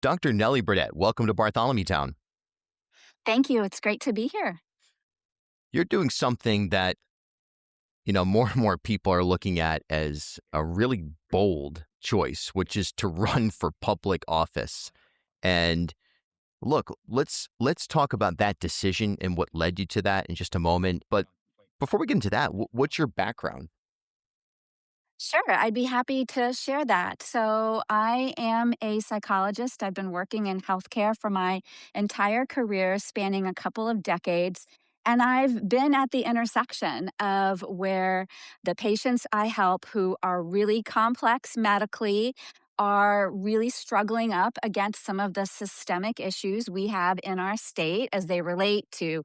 Dr. Nelly Burdette, welcome to Bartholomew Town. Thank you. It's great to be here. You're doing something that, more and more people are looking at as a really bold choice, which is to run for public office. And look, let's talk about that decision and what led you to that in just a moment. But before we get into that, what's your background? Sure, I'd be happy to share that. So, I am a psychologist. I've been working in healthcare for my entire career, spanning a couple of decades. And I've been at the intersection of where the patients I help who are really complex medically are really struggling up against some of the systemic issues we have in our state as they relate to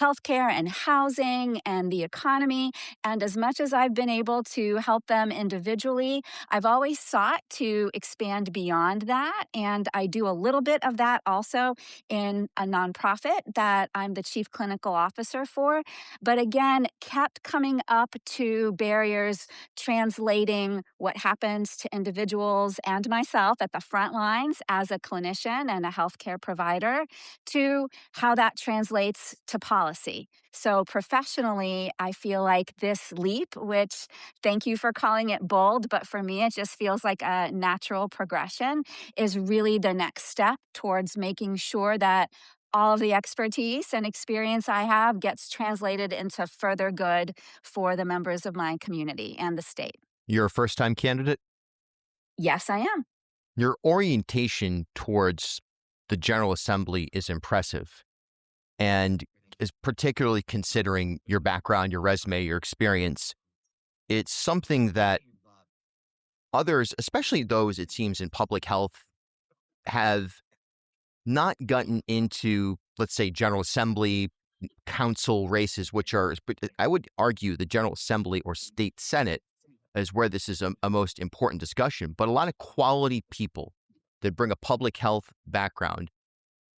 healthcare and housing and the economy. And as much as I've been able to help them individually, I've always sought to expand beyond that. And I do a little bit of that also in a nonprofit that I'm the chief clinical officer for. But again, kept coming up to barriers translating what happens to individuals and myself at the front lines as a clinician and a healthcare provider to how that translates to policy. So, professionally, I feel like this leap, which thank you for calling it bold, but for me, it just feels like a natural progression, is really the next step towards making sure that all of the expertise and experience I have gets translated into further good for the members of my community and the state. You're a first time candidate. Yes, I am. Your orientation towards the General Assembly is impressive. And is particularly considering your background, your resume, your experience, it's something that others, especially those it seems in public health, have not gotten into, let's say, General Assembly, council races, which are, but I would argue the General Assembly or state Senate is where this is a most important discussion. But a lot of quality people that bring a public health background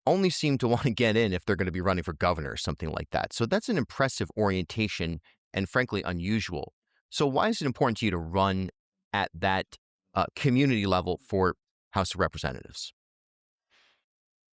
only seem to want to get in if they're going to be running for governor or something like that. So that's an impressive orientation and frankly unusual. So why is it important to you to run at that community level for House of Representatives?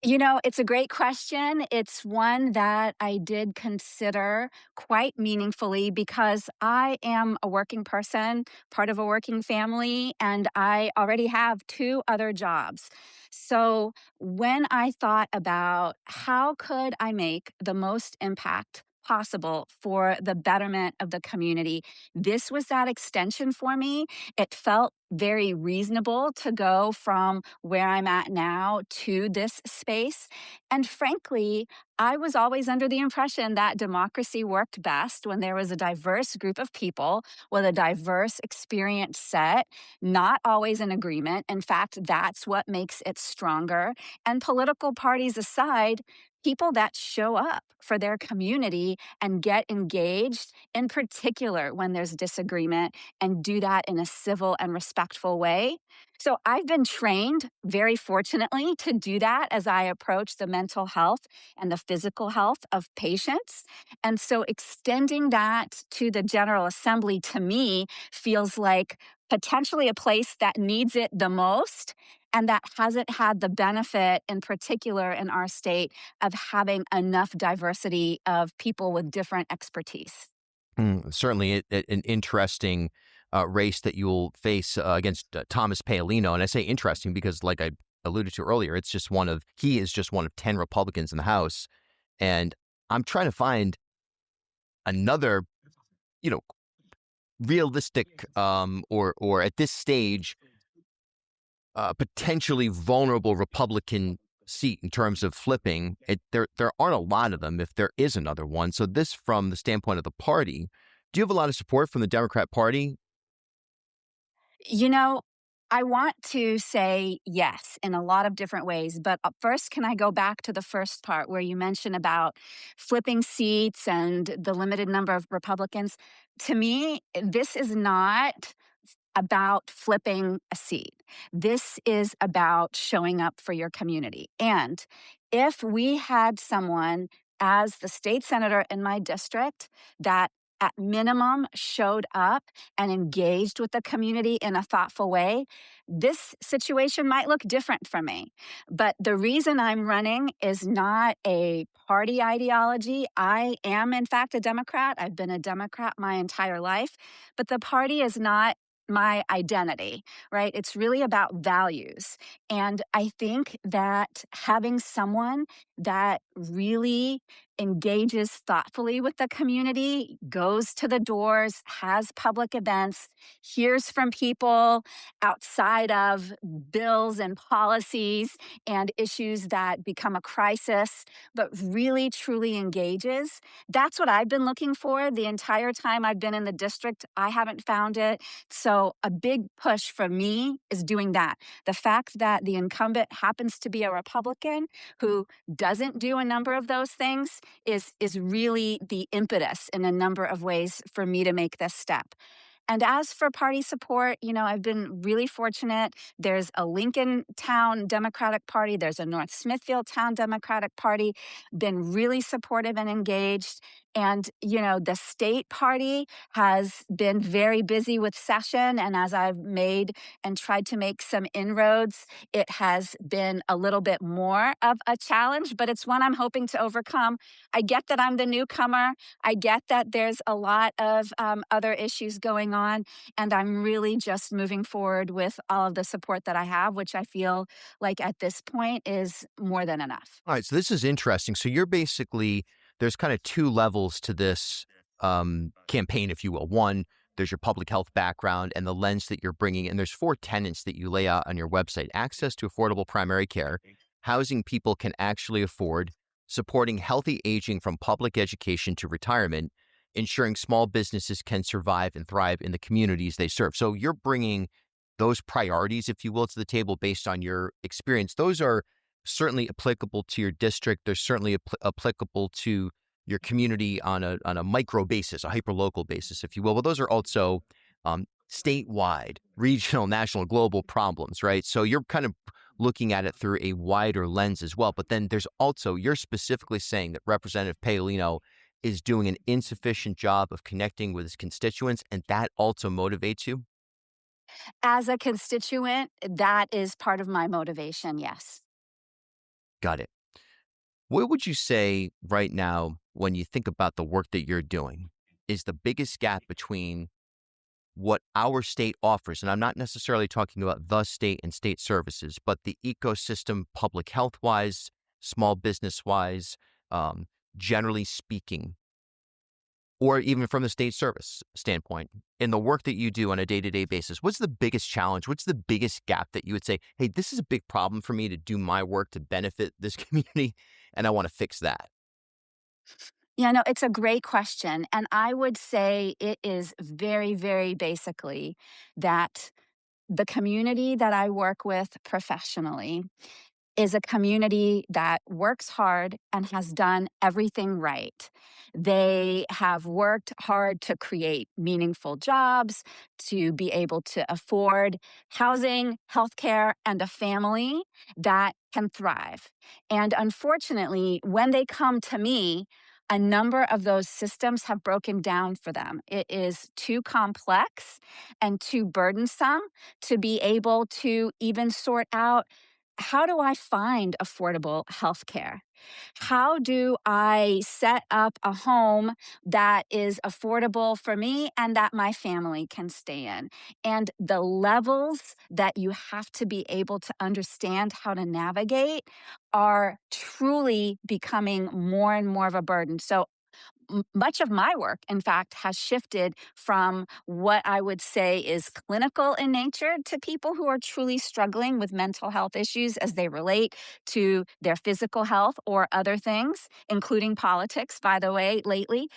It's a great question. It's one that I did consider quite meaningfully because I am a working person, part of a working family, and I already have two other jobs. So when I thought about how could I make the most impact possible for the betterment of the community, this was that extension for me. It felt very reasonable to go from where I'm at now to this space. And frankly, I was always under the impression that democracy worked best when there was a diverse group of people with a diverse experience set, not always in agreement. In fact, that's what makes it stronger. And political parties aside, people that show up for their community and get engaged, in particular when there's disagreement, and do that in a civil and respectful way. So I've been trained, very fortunately, to do that as I approach the mental health and the physical health of patients. And so extending that to the General Assembly to me feels like potentially a place that needs it the most and that hasn't had the benefit, in particular in our state, of having enough diversity of people with different expertise. Certainly an interesting race that you'll face against Thomas Paolino. And I say interesting because, like I alluded to earlier, he is just one of 10 Republicans in the House. And I'm trying to find another, you know, realistic or at this stage, potentially vulnerable Republican seat in terms of flipping. There aren't a lot of them if there is another one. So this, from the standpoint of the party, do you have a lot of support from the Democrat Party? You know, I want to say yes in a lot of different ways, but first, can I go back to the first part where you mentioned about flipping seats and the limited number of Republicans? To me, this is not about flipping a seat. This is about showing up for your community. And if we had someone as the state senator in my district that at minimum showed up and engaged with the community in a thoughtful way, this situation might look different for me. But the reason I'm running is not a party ideology. I am, in fact, a Democrat. I've been a Democrat my entire life, but the party is not my identity, right? It's really about values. And I think that having someone that really engages thoughtfully with the community, goes to the doors, has public events, hears from people outside of bills and policies and issues that become a crisis, but really truly engages. That's what I've been looking for the entire time I've been in the district. I haven't found it. So, a big push for me is doing that. The fact that the incumbent happens to be a Republican who doesn't do a number of those things is really the impetus in a number of ways for me to make this step. And as for party support, I've been really fortunate. There's a Lincoln Town Democratic Party, there's a North Smithfield Town Democratic Party, been really supportive and engaged. And, the state party has been very busy with session. And as I've made and tried to make some inroads, it has been a little bit more of a challenge, but it's one I'm hoping to overcome. I get that I'm the newcomer. I get that there's a lot of other issues going on, and I'm really just moving forward with all of the support that I have, which I feel like at this point is more than enough. All right, so this is interesting. So you're basically, there's kind of two levels to this campaign, if you will. One, there's your public health background and the lens that you're bringing, and there's four tenets that you lay out on your website: access to affordable primary care, housing people can actually afford, supporting healthy aging from public education to retirement, ensuring small businesses can survive and thrive in the communities they serve. So you're bringing those priorities, if you will, to the table based on your experience. Those are certainly applicable to your district. They're certainly applicable to your community on a micro basis, a hyperlocal basis, if you will. But those are also statewide, regional, national, global problems, right? So you're kind of looking at it through a wider lens as well. But then there's also, you're specifically saying that Representative Paolino is doing an insufficient job of connecting with his constituents, and that also motivates you? As a constituent, that is part of my motivation, yes. Got it. What would you say right now, when you think about the work that you're doing, is the biggest gap between what our state offers? And I'm not necessarily talking about the state and state services, but the ecosystem, public health wise, small business wise, generally speaking, or even from the state service standpoint, in the work that you do on a day-to-day basis, what's the biggest challenge? What's the biggest gap that you would say, hey, this is a big problem for me to do my work to benefit this community, and I want to fix that? It's a great question. And I would say it is very, very basically that the community that I work with professionally is a community that works hard and has done everything right. They have worked hard to create meaningful jobs, to be able to afford housing, healthcare, and a family that can thrive. And unfortunately, when they come to me, a number of those systems have broken down for them. It is too complex and too burdensome to be able to even sort out, how do I find affordable healthcare? How do I set up a home that is affordable for me and that my family can stay in? And the levels that you have to be able to understand how to navigate are truly becoming more and more of a burden. So much of my work, in fact, has shifted from what I would say is clinical in nature to people who are truly struggling with mental health issues as they relate to their physical health or other things, including politics, by the way, lately.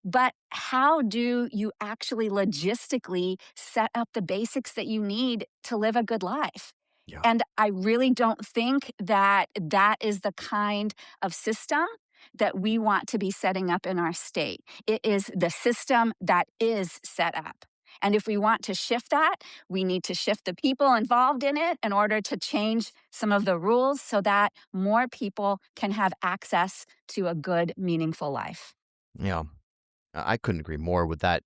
But how do you actually logistically set up the basics that you need to live a good life? Yeah. And I really don't think that that is the kind of system that we want to be setting up in our state. It is the system that is set up. And if we want to shift that, we need to shift the people involved in it in order to change some of the rules so that more people can have access to a good, meaningful life. Yeah. I couldn't agree more with that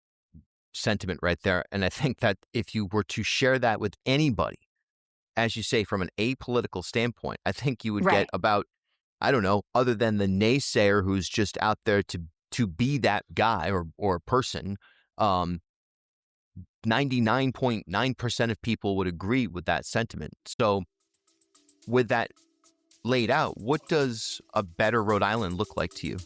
sentiment right there. And I think that if you were to share that with anybody, as you say, from an apolitical standpoint, I think you would get Right. about, I don't know, other than the naysayer who's just out there to be that guy or person, 99.9% of people would agree with that sentiment. So with that laid out, what does a better Rhode Island look like to you?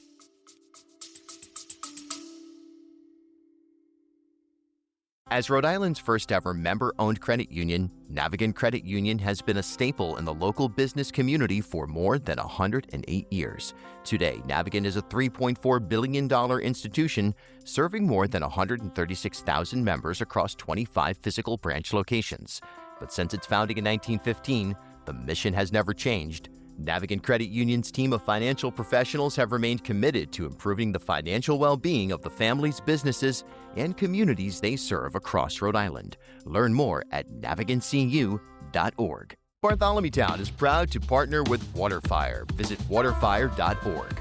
As Rhode Island's first ever member-owned credit union, Navigant Credit Union has been a staple in the local business community for more than 108 years. Today, Navigant is a $3.4 billion institution serving more than 136,000 members across 25 physical branch locations. But since its founding in 1915, the mission has never changed. Navigant Credit Union's team of financial professionals have remained committed to improving the financial well-being of the families, businesses, and communities they serve across Rhode Island. Learn more at navigantcu.org. Bartholomewtown is proud to partner with Waterfire. Visit waterfire.org.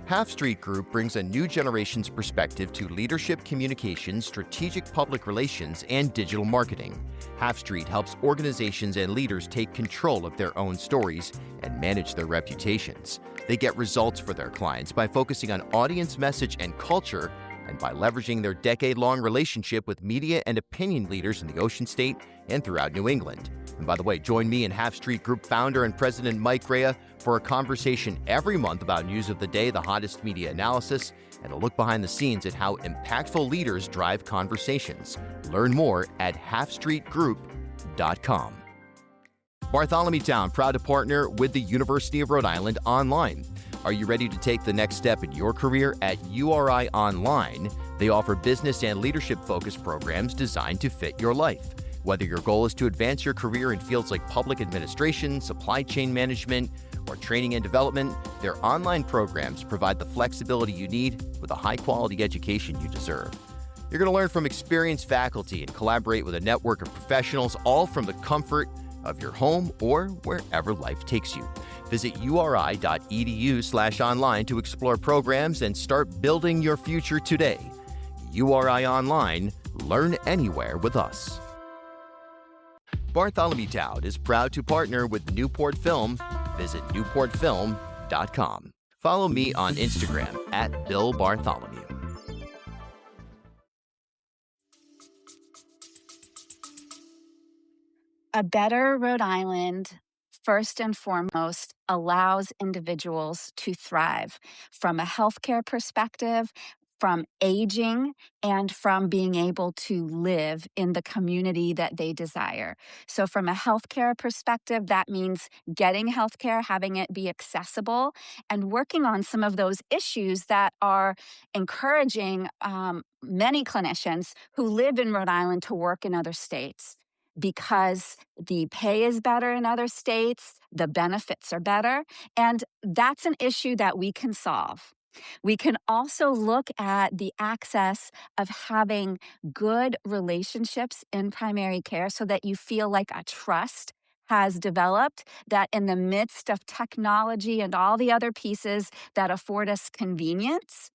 Half Street Group brings a new generation's perspective to leadership communications, strategic public relations, and digital marketing. Half Street helps organizations and leaders take control of their own stories and manage their reputations. They get results for their clients by focusing on audience message and culture, and by leveraging their decade-long relationship with media and opinion leaders in the Ocean State and throughout New England. And by the way, join me and Half Street Group founder and president Mike Rea for a conversation every month about news of the day, the hottest media analysis, and a look behind the scenes at how impactful leaders drive conversations. Learn more at halfstreetgroup.com. Bartholomewtown, proud to partner with the University of Rhode Island Online. Are you ready to take the next step in your career? At URI Online, they offer business and leadership-focused programs designed to fit your life. Whether your goal is to advance your career in fields like public administration, supply chain management, or training and development, their online programs provide the flexibility you need with a high-quality education you deserve. You're going to learn from experienced faculty and collaborate with a network of professionals, all from the comfort of your home or wherever life takes you. Visit uri.edu/online to explore programs and start building your future today. URI Online, learn anywhere with us. Bartholomewtown is proud to partner with Newport Film. Visit newportfilm.com. Follow me on Instagram at Bill Bartholomew. A better Rhode Island, first and foremost, allows individuals to thrive from a healthcare perspective, from aging, and from being able to live in the community that they desire. So, from a healthcare perspective, that means getting healthcare, having it be accessible, and working on some of those issues that are encouraging many clinicians who live in Rhode Island to work in other states, because the pay is better in other states, the benefits are better, and that's an issue that we can solve. We can also look at the access of having good relationships in primary care so that you feel like a trust has developed, that in the midst of technology and all the other pieces that afford us convenience,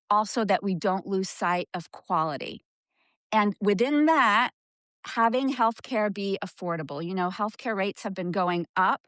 also that we don't lose sight of quality. And within that, having healthcare be affordable. You know, healthcare rates have been going up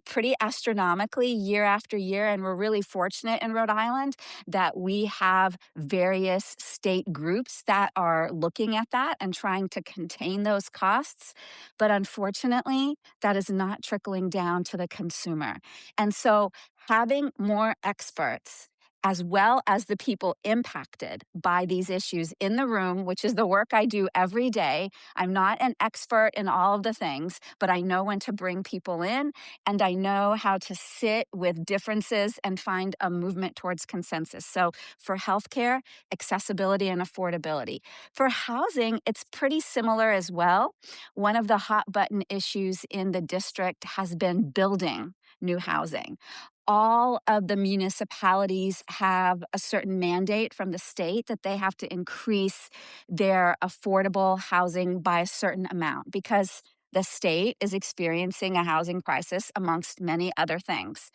pretty astronomically year after year, and we're really fortunate in Rhode Island that we have various state groups that are looking at that and trying to contain those costs. But unfortunately, that is not trickling down to the consumer. And so having more experts, as well as the people impacted by these issues in the room, which is the work I do every day. I'm not an expert in all of the things, but I know when to bring people in, and I know how to sit with differences and find a movement towards consensus. So for healthcare, accessibility and affordability. For housing, it's pretty similar as well. One of the hot button issues in the district has been building new housing. All of the municipalities have a certain mandate from the state that they have to increase their affordable housing by a certain amount because the state is experiencing a housing crisis amongst many other things.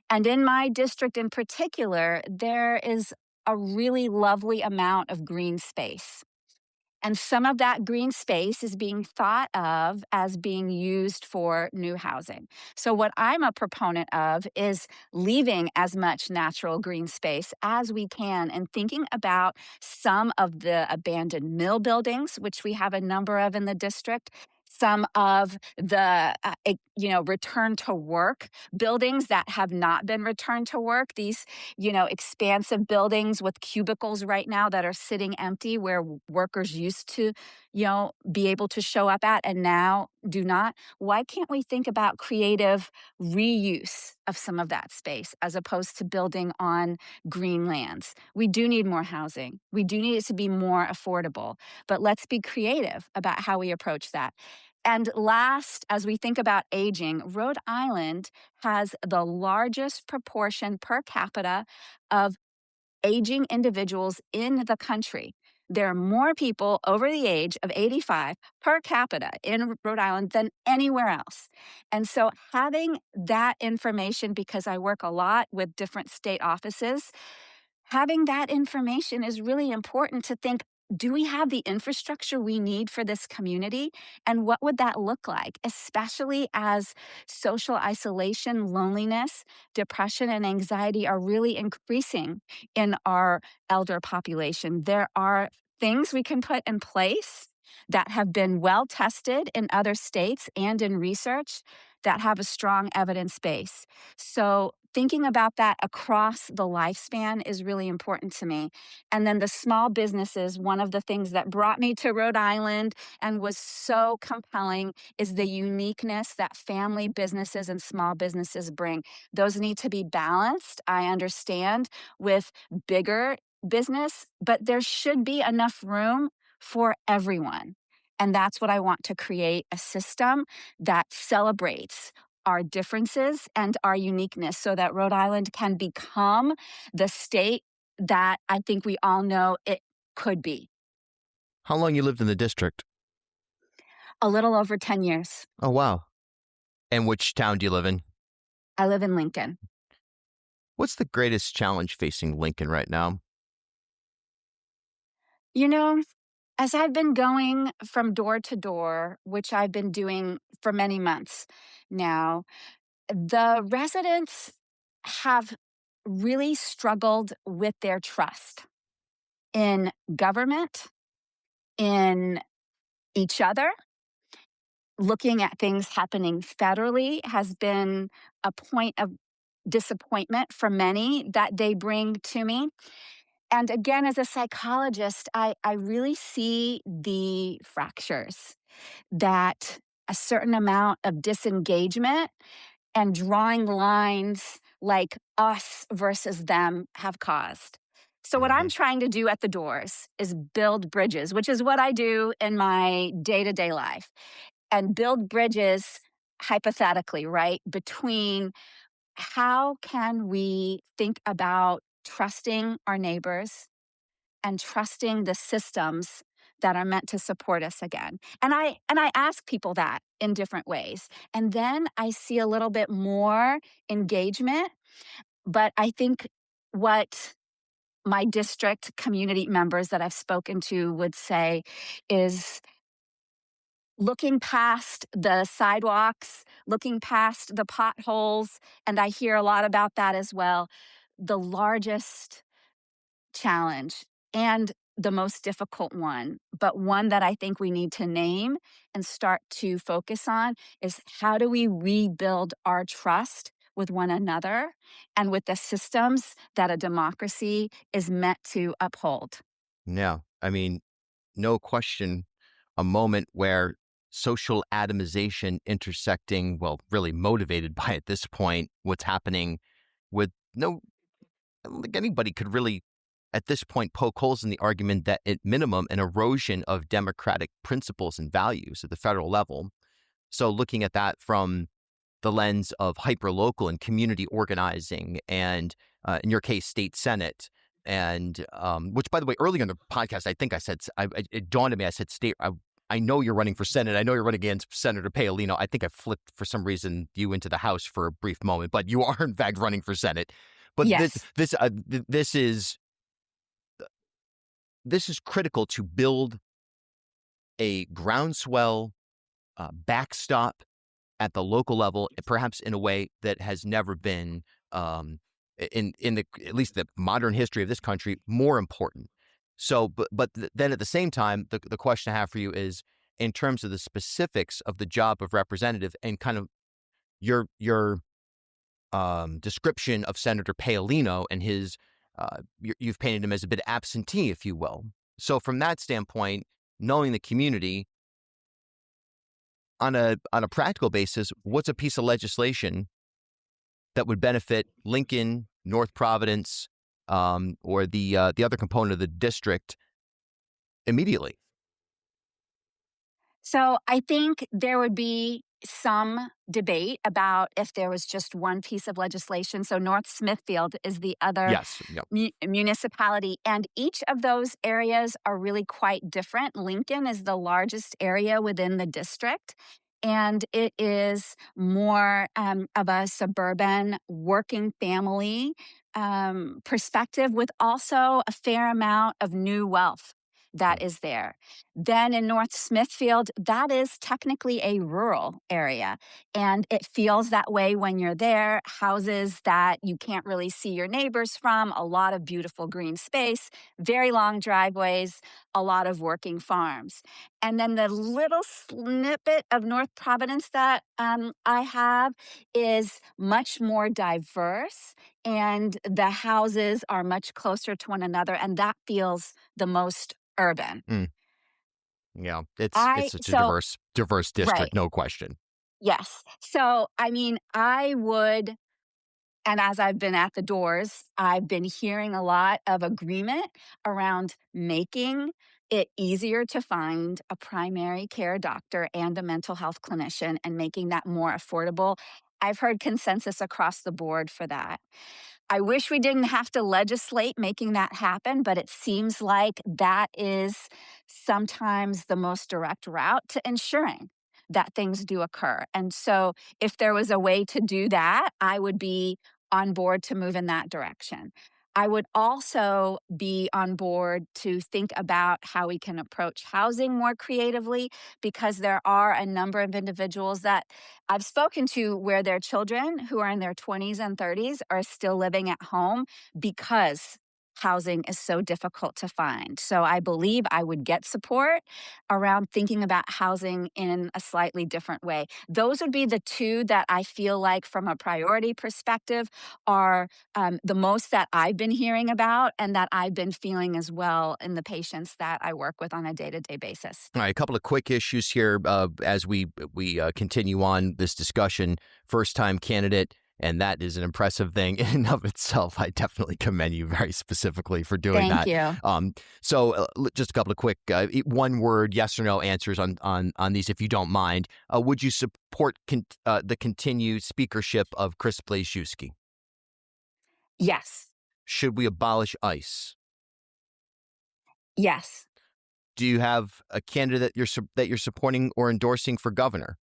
And in my district in particular, there is a really lovely amount of green space. And some of that green space is being thought of as being used for new housing. So, what I'm a proponent of is leaving as much natural green space as we can and thinking about some of the abandoned mill buildings, which we have a number of in the district. Some of the, return to work buildings that have not been returned to work. These, expansive buildings with cubicles right now that are sitting empty where workers used to, be able to show up at and now do not. Why can't we think about creative reuse of some of that space as opposed to building on green lands? We do need more housing. We do need it to be more affordable, but let's be creative about how we approach that. And last, as we think about aging, Rhode Island has the largest proportion per capita of aging individuals in the country. There are more people over the age of 85 per capita in Rhode Island than anywhere else. And so having that information, because I work a lot with different state offices, having that information is really important to think, do we have the infrastructure we need for this community? And what would that look like, especially as social isolation, loneliness, depression, and anxiety are really increasing in our elder population? There are things we can put in place that have been well tested in other states and in research that have a strong evidence base. So thinking about that across the lifespan is really important to me. And then the small businesses, one of the things that brought me to Rhode Island and was so compelling is the uniqueness that family businesses and small businesses bring. Those need to be balanced, I understand, with bigger business, but there should be enough room for everyone. And that's what I want to create, a system that celebrates our differences and our uniqueness so that Rhode Island can become the state that I think we all know it could be. How long you lived in the district? A little over 10 years. Oh, wow. And which town do you live in? I live in Lincoln. What's the greatest challenge facing Lincoln right now? As I've been going from door to door, which I've been doing for many months now, the residents have really struggled with their trust in government, in each other. Looking at things happening federally has been a point of disappointment for many that they bring to me. And again, as a psychologist, I really see the fractures that a certain amount of disengagement and drawing lines like us versus them have caused. So, what I'm trying to do at the doors is build bridges, which is what I do in my day to day life, and build bridges hypothetically, right, between how can we think about trusting our neighbors and trusting the systems that are meant to support us again. And I ask people that in different ways. And then I see a little bit more engagement, but I think what my district community members that I've spoken to would say is looking past the sidewalks, looking past the potholes, and I hear a lot about that as well. The largest challenge and the most difficult one, but one that I think we need to name and start to focus on is how do we rebuild our trust with one another and with the systems that a democracy is meant to uphold. Yeah. I mean, no question, a moment where social atomization intersecting, well, really motivated by at this point, what's happening with I don't think anybody could really at this point poke holes in the argument that at minimum an erosion of democratic principles and values at the federal level. So looking at that from the lens of hyperlocal and community organizing and in your case, state senate, and which, by the way, earlier in the podcast, I think I said, it dawned on me, I said state. I know you're running for Senate. I know you're running against Senator Paolino. I think I flipped for some reason you into the House for a brief moment, but you are in fact running for Senate. But yes. this is this is critical to build a groundswell backstop at the local level, perhaps in a way that has never been, in the at least the modern history of this country, more important. So, then at the same time, the question I have for you is, in terms of the specifics of the job of representative and kind of your description of Senator Paolino and his, you've painted him as a bit absentee, if you will. So from that standpoint, knowing the community, on a practical basis, what's a piece of legislation that would benefit Lincoln, North Providence, or the other component of the district immediately? So I think there would be some debate about if there was just one piece of legislation. So North Smithfield is the other Yes. Yep. municipality, and each of those areas are really quite different. Lincoln is the largest area within the district, and it is more of a suburban working family perspective with also a fair amount of new wealth that is there. Then in North Smithfield, that is technically a rural area. And it feels that way when you're there. Houses that you can't really see your neighbors from, a lot of beautiful green space, very long driveways, a lot of working farms. And then the little snippet of North Providence that I have is much more diverse, and the houses are much closer to one another. And that feels the most urban. Mm, yeah, it's I such a so diverse right. district, no question. Yes. So, I mean, I would, and as I've been at the doors, I've been hearing a lot of agreement around making it easier to find a primary care doctor and a mental health clinician and making that more affordable. I've heard consensus across the board for that. I wish we didn't have to legislate making that happen, but it seems like that is sometimes the most direct route to ensuring that things do occur. And so, if there was a way to do that, I would be on board to move in that direction. I would also be on board to think about how we can approach housing more creatively, because there are a number of individuals that I've spoken to where their children who are in their 20s and 30s are still living at home because housing is so difficult to find. So I believe I would get support around thinking about housing in a slightly different way. Those would be the two that I feel like, from a priority perspective, are the most that I've been hearing about and that I've been feeling as well in the patients that I work with on a day-to-day basis. All right, a couple of quick issues here as we continue on this discussion. First time candidate, and that is an impressive thing in and of itself. I definitely commend you very specifically for doing Thank that. you. So just a couple of quick one word yes or no answers on these, if you don't mind. Would you support the continued speakership of Chris Blazewski? Yes. Should we abolish ICE? Yes. Do you have a candidate that you're supporting or endorsing for governor?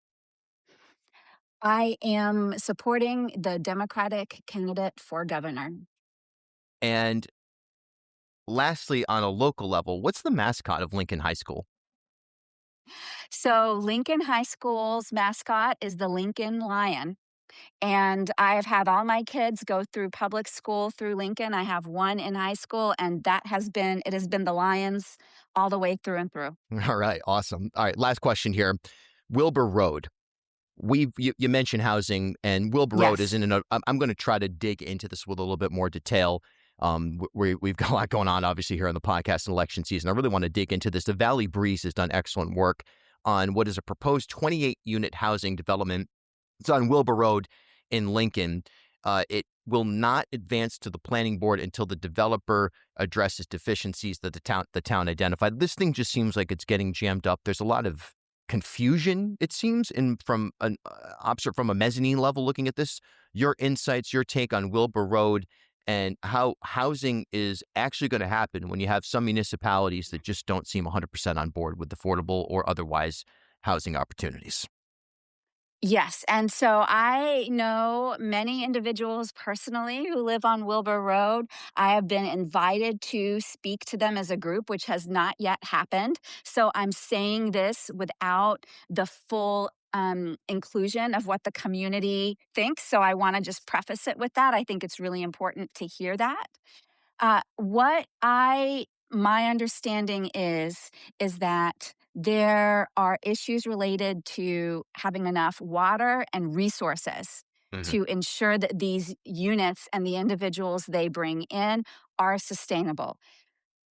I am supporting the Democratic candidate for governor. And lastly, on a local level, what's the mascot of Lincoln High School? So, Lincoln High School's mascot is the Lincoln Lion. And I've had all my kids go through public school through Lincoln. I have one in high school, and it has been the Lions all the way through and through. All right, awesome. All right, last question here. Wilbur Road. You mentioned housing, and Wilbur Road is Yes. in I'm going to try to dig into this with a little bit more detail. We've got a lot going on, obviously, here on the podcast and election season. I really want to dig into this. The Valley Breeze has done excellent work on what is a proposed 28-unit housing development. It's on Wilbur Road in Lincoln. It will not advance to the planning board until the developer addresses deficiencies that the town identified. This thing just seems like it's getting jammed up. There's a lot of confusion, it seems, from a mezzanine level looking at this. Your insights, your take on Wilbur Road and how housing is actually going to happen when you have some municipalities that just don't seem 100% on board with affordable or otherwise housing opportunities. Yes, and so I know many individuals personally who live on Wilbur Road. I have been invited to speak to them as a group, which has not yet happened. So I'm saying this without the full inclusion of what the community thinks. So I want to just preface it with that. I think it's really important to hear that. What I my understanding is that there are issues related to having enough water and resources Hmm. to ensure that these units and the individuals they bring in are sustainable.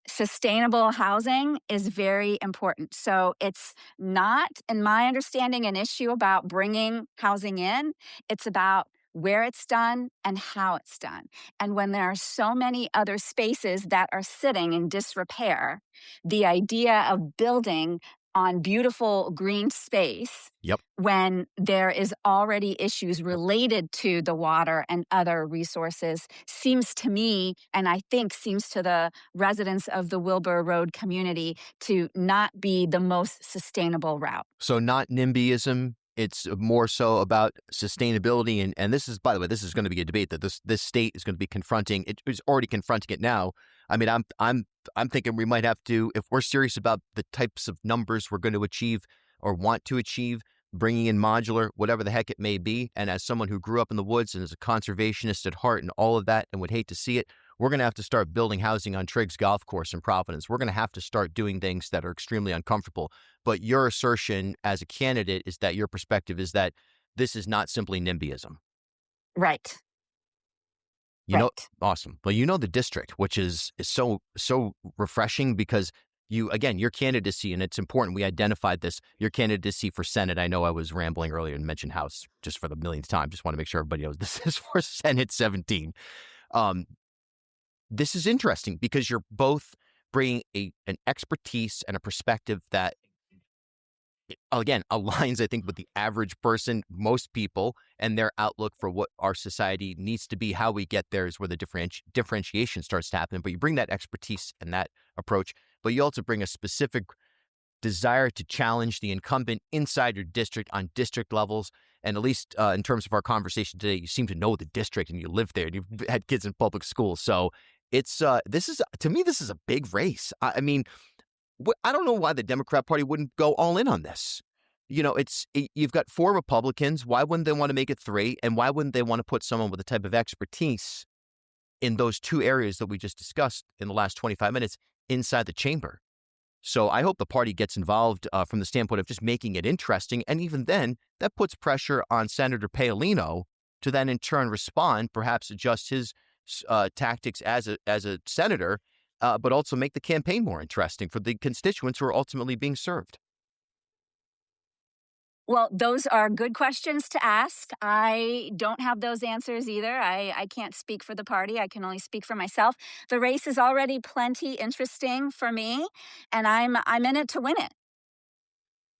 Sustainable housing is very important. So it's not, in my understanding, an issue about bringing housing in. It's about where it's done and how it's done. And when there are so many other spaces that are sitting in disrepair, the idea of building on beautiful green space Yep. when there is already issues related to the water and other resources seems to me, and I think seems to the residents of the Wilbur Road community, to not be the most sustainable route. So not NIMBYism. It's more so about sustainability. And this is, by the way, this is going to be a debate that this state is going to be confronting. It is already confronting it now. I mean, I'm thinking we might have to, if we're serious about the types of numbers we're going to achieve or want to achieve, bringing in modular, whatever the heck it may be. And as someone who grew up in the woods and is a conservationist at heart and all of that and would hate to see it, we're going to have to start building housing on Triggs Golf Course in Providence. We're going to have to start doing things that are extremely uncomfortable. But your assertion as a candidate is that your perspective is that this is not simply NIMBYism. Right, You know, right. awesome. Well, the district, which is so refreshing because your candidacy, and it's important we identified this, your candidacy for Senate. I know I was rambling earlier and mentioned House just for the millionth time. Just want to make sure everybody knows this is for Senate 17. Um, this is interesting because you're both bringing an expertise and a perspective that, again, aligns, I think, with the average person, most people, and their outlook for what our society needs to be. How we get there is where the differentiation starts to happen. But you bring that expertise and that approach, but you also bring a specific desire to challenge the incumbent inside your district on district levels. And at least in terms of our conversation today, you seem to know the district and you live there and you've had kids in public schools. So it's this is, to me, this is a big race. I mean, I don't know why the Democrat Party wouldn't go all in on this. You've got 4 Republicans. Why wouldn't they want to make it 3? And why wouldn't they want to put someone with the type of expertise in those 2 areas that we just discussed in the last 25 minutes inside the chamber? So I hope the party gets involved from the standpoint of just making it interesting. And even then, that puts pressure on Senator Paolino to then in turn respond, perhaps adjust his tactics as a senator, but also make the campaign more interesting for the constituents who are ultimately being served. Well, those are good questions to ask. I don't have those answers either. I can't speak for the party. I can only speak for myself. The race is already plenty interesting for me, and I'm in it to win it.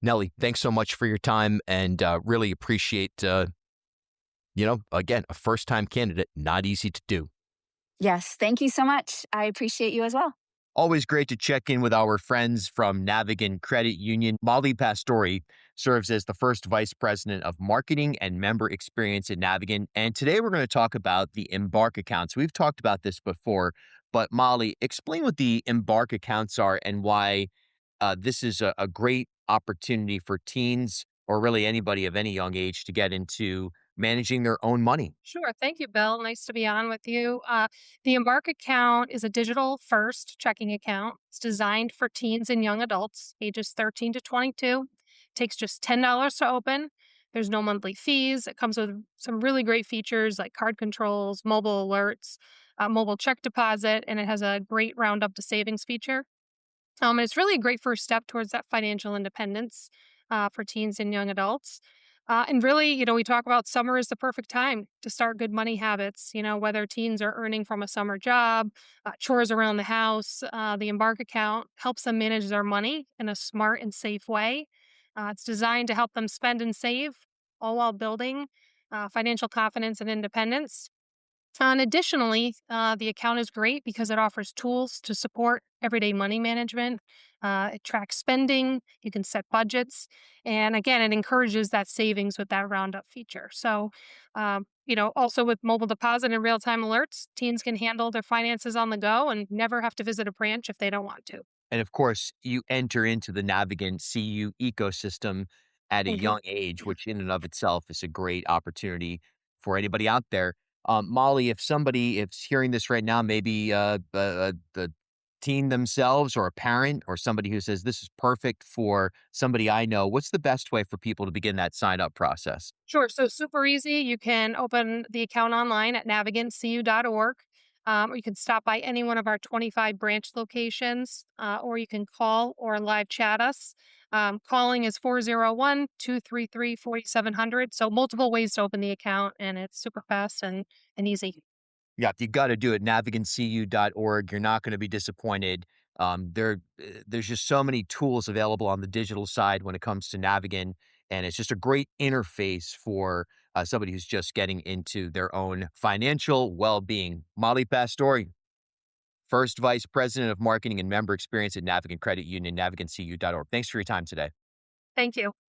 Nelly, thanks so much for your time and really appreciate, again, a first-time candidate, not easy to do. Yes, thank you so much. I appreciate you as well. Always great to check in with our friends from Navigant Credit Union. Molly Pastori serves as the first vice president of marketing and member experience at Navigant. And today we're going to talk about the Embark accounts. We've talked about this before, but Molly, explain what the Embark accounts are and why this is a great opportunity for teens or really anybody of any young age to get into managing their own money. Sure. Thank you, Bill. Nice to be on with you. The Embark account is a digital first checking account. It's designed for teens and young adults, ages 13 to 22. Takes just $10 to open. There's no monthly fees. It comes with some really great features like card controls, mobile alerts, mobile check deposit, and it has a great roundup to savings feature. And it's really a great first step towards that financial independence for teens and young adults. And really, we talk about summer is the perfect time to start good money habits. Whether teens are earning from a summer job, chores around the house, the Embark account helps them manage their money in a smart and safe way. It's designed to help them spend and save, all while building financial confidence and independence. And additionally, the account is great because it offers tools to support everyday money management. It tracks spending. You can set budgets. And again, it encourages that savings with that roundup feature. So, also with mobile deposit and real time alerts, teens can handle their finances on the go and never have to visit a branch if they don't want to. And of course, you enter into the Navigant CU ecosystem at a Mhm. young age, which in and of itself is a great opportunity for anybody out there. Molly, if somebody is hearing this right now, maybe the teen themselves or a parent or somebody who says this is perfect for somebody I know, what's the best way for people to begin that sign up process? Sure. So super easy. You can open the account online at navigantcu.org, or you can stop by any one of our 25 branch locations, or you can call or live chat us. Calling is 401-233-4700. So multiple ways to open the account, and it's super fast and easy. Yeah, you got to do it. navigantcu.org. You're not going to be disappointed. There's just so many tools available on the digital side when it comes to Navigant, and it's just a great interface for somebody who's just getting into their own financial well-being. Molly Pastore, first vice president of marketing and member experience at Navigant Credit Union, navigantcu.org. Thanks for your time today. Thank you.